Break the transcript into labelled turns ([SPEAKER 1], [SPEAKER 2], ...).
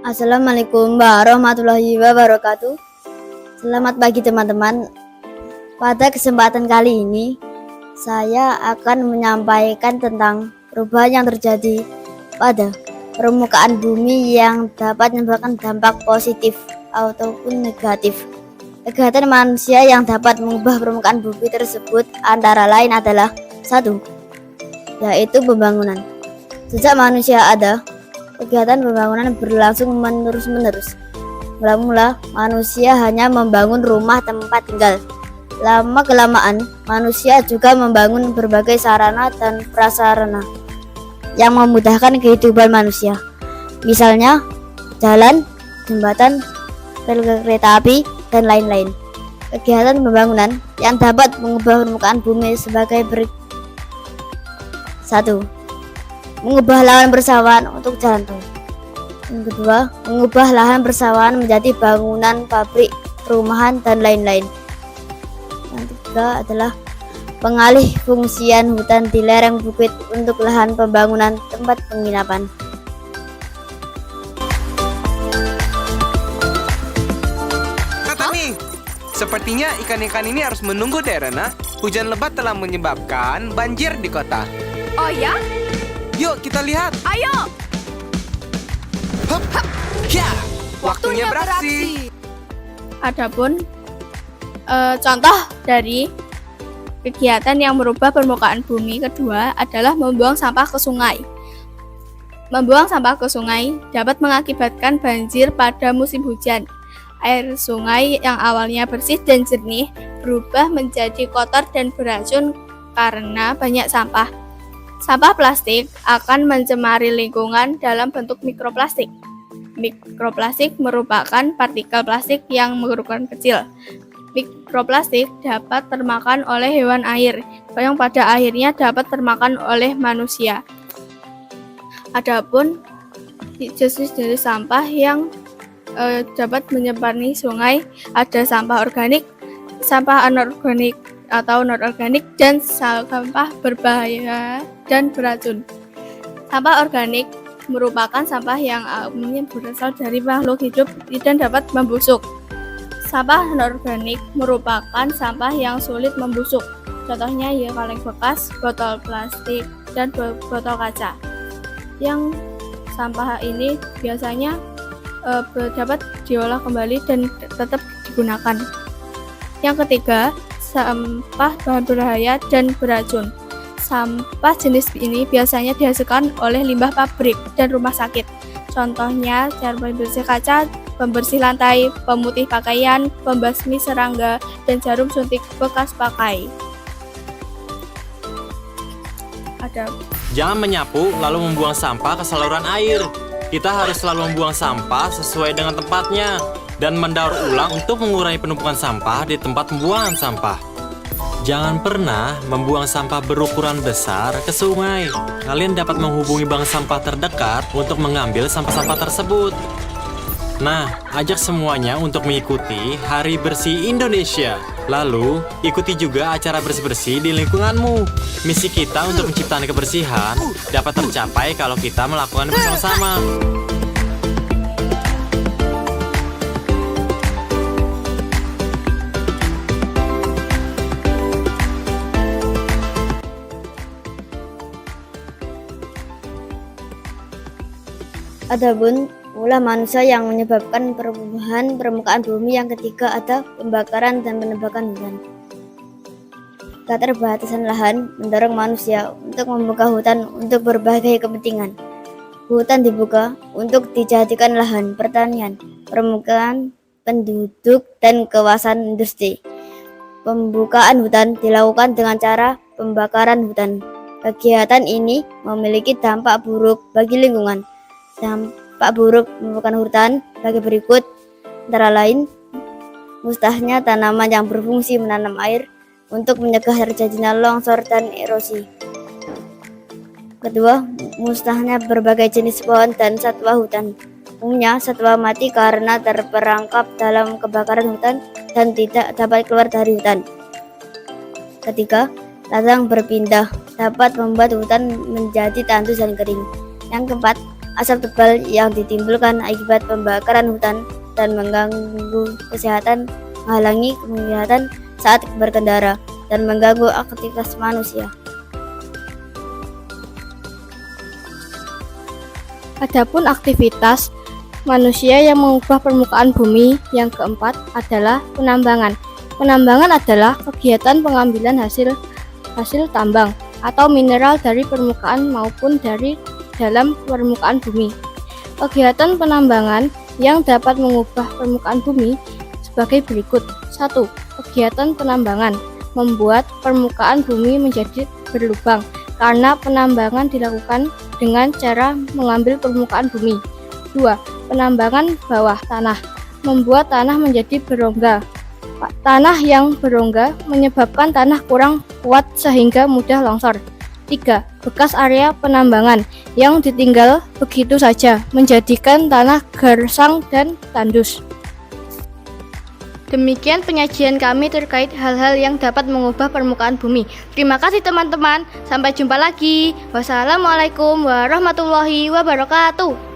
[SPEAKER 1] Assalamualaikum warahmatullahi wabarakatuh. Selamat pagi teman-teman. Pada kesempatan kali ini, saya akan menyampaikan tentang perubahan yang terjadi pada permukaan bumi yang dapat menyebabkan dampak positif ataupun negatif. Kegiatan manusia yang dapat mengubah permukaan bumi tersebut antara lain adalah 1. Yaitu pembangunan. Sejak manusia ada, kegiatan pembangunan berlangsung menerus-menerus. Mula-mula manusia hanya membangun rumah tempat tinggal. Lama-kelamaan manusia juga membangun berbagai sarana dan prasarana yang memudahkan kehidupan manusia. Misalnya jalan, jembatan, rel kereta api, dan lain-lain. Kegiatan pembangunan yang dapat mengubah permukaan bumi sebagai berikut. 1. Mengubah lahan persawahan untuk jalan tol. Yang kedua, mengubah lahan persawahan menjadi bangunan, pabrik, perumahan, dan lain-lain. Yang ketiga adalah pengalih fungsian hutan di lereng bukit untuk lahan pembangunan tempat penginapan.
[SPEAKER 2] Tami, sepertinya ikan-ikan ini harus menunggu deh, Rena. Hujan lebat telah menyebabkan banjir di kota.
[SPEAKER 3] Oh ya?
[SPEAKER 2] Yuk kita lihat.
[SPEAKER 3] Ayo!
[SPEAKER 2] Hup, hup. Ya, waktunya beraksi.
[SPEAKER 4] Adapun contoh dari kegiatan yang merubah permukaan bumi kedua adalah membuang sampah ke sungai. Membuang sampah ke sungai dapat mengakibatkan banjir pada musim hujan. Air sungai yang awalnya bersih dan jernih berubah menjadi kotor dan beracun karena banyak sampah. Sampah plastik akan mencemari lingkungan dalam bentuk mikroplastik. Mikroplastik merupakan partikel plastik yang berukuran kecil. Mikroplastik dapat termakan oleh hewan air, yang pada akhirnya dapat termakan oleh manusia. Adapun jenis dari sampah yang dapat menyebabkan sungai ada sampah organik, sampah anorganik atau non-organik, dan sampah berbahaya dan beracun. Sampah organik merupakan sampah yang umumnya berasal dari makhluk hidup dan dapat membusuk. Sampah non-organik merupakan sampah yang sulit membusuk. Contohnya ya kaleng bekas, botol plastik, dan botol kaca. Yang sampah ini biasanya dapat diolah kembali dan tetap digunakan. Yang ketiga, sampah bahan berbahaya dan beracun. Sampah jenis ini biasanya dihasilkan oleh limbah pabrik dan rumah sakit. Contohnya cara pembersih kaca, pembersih lantai, pemutih pakaian, pembasmi serangga, dan jarum suntik bekas pakai.
[SPEAKER 5] Jangan menyapu lalu membuang sampah ke saluran air. Kita harus selalu membuang sampah sesuai dengan tempatnya dan mendaur ulang untuk mengurangi penumpukan sampah di tempat pembuangan sampah. Jangan pernah membuang sampah berukuran besar ke sungai. Kalian dapat menghubungi bank sampah terdekat untuk mengambil sampah-sampah tersebut. Nah, ajak semuanya untuk mengikuti Hari Bersih Indonesia. Lalu, ikuti juga acara bersih-bersih di lingkunganmu. Misi kita untuk menciptakan kebersihan dapat tercapai kalau kita melakukan bersama-sama.
[SPEAKER 1] Adapun ulah manusia yang menyebabkan perubahan permukaan bumi yang ketiga ada pembakaran dan penebangan hutan. Keterbatasan lahan mendorong manusia untuk membuka hutan untuk berbagai kepentingan. Hutan dibuka untuk dijadikan lahan pertanian, permukaan penduduk, dan kawasan industri. Pembukaan hutan dilakukan dengan cara pembakaran hutan. Kegiatan ini memiliki dampak buruk bagi lingkungan. Dampak buruk pembukaan hutan bagi berikut, antara lain musnahnya tanaman yang berfungsi menanam air untuk mencegah terjadinya longsor dan erosi. Kedua, musnahnya berbagai jenis pohon dan satwa hutan. Umumnya satwa mati karena terperangkap dalam kebakaran hutan dan tidak dapat keluar dari hutan. Ketiga, ladang berpindah dapat membuat hutan menjadi tandus dan kering. Yang keempat, asap tebal yang ditimbulkan akibat pembakaran hutan dan mengganggu kesehatan, menghalangi penglihatan saat berkendara, dan mengganggu aktivitas manusia.
[SPEAKER 3] Adapun aktivitas manusia yang mengubah permukaan bumi yang keempat adalah penambangan. Penambangan adalah kegiatan pengambilan hasil tambang atau mineral dari permukaan maupun dari dalam permukaan bumi. Kegiatan penambangan yang dapat mengubah permukaan bumi sebagai berikut. 1. Kegiatan penambangan membuat permukaan bumi menjadi berlubang karena penambangan dilakukan dengan cara mengambil permukaan bumi. 2. Penambangan bawah tanah membuat tanah menjadi berongga. Tanah yang berongga menyebabkan tanah kurang kuat sehingga mudah longsor. 3. Bekas area penambangan yang ditinggal begitu saja menjadikan tanah gersang dan tandus. Demikian penyajian kami terkait hal-hal yang dapat mengubah permukaan bumi. Terima kasih teman-teman. Sampai jumpa lagi. Wassalamualaikum warahmatullahi wabarakatuh.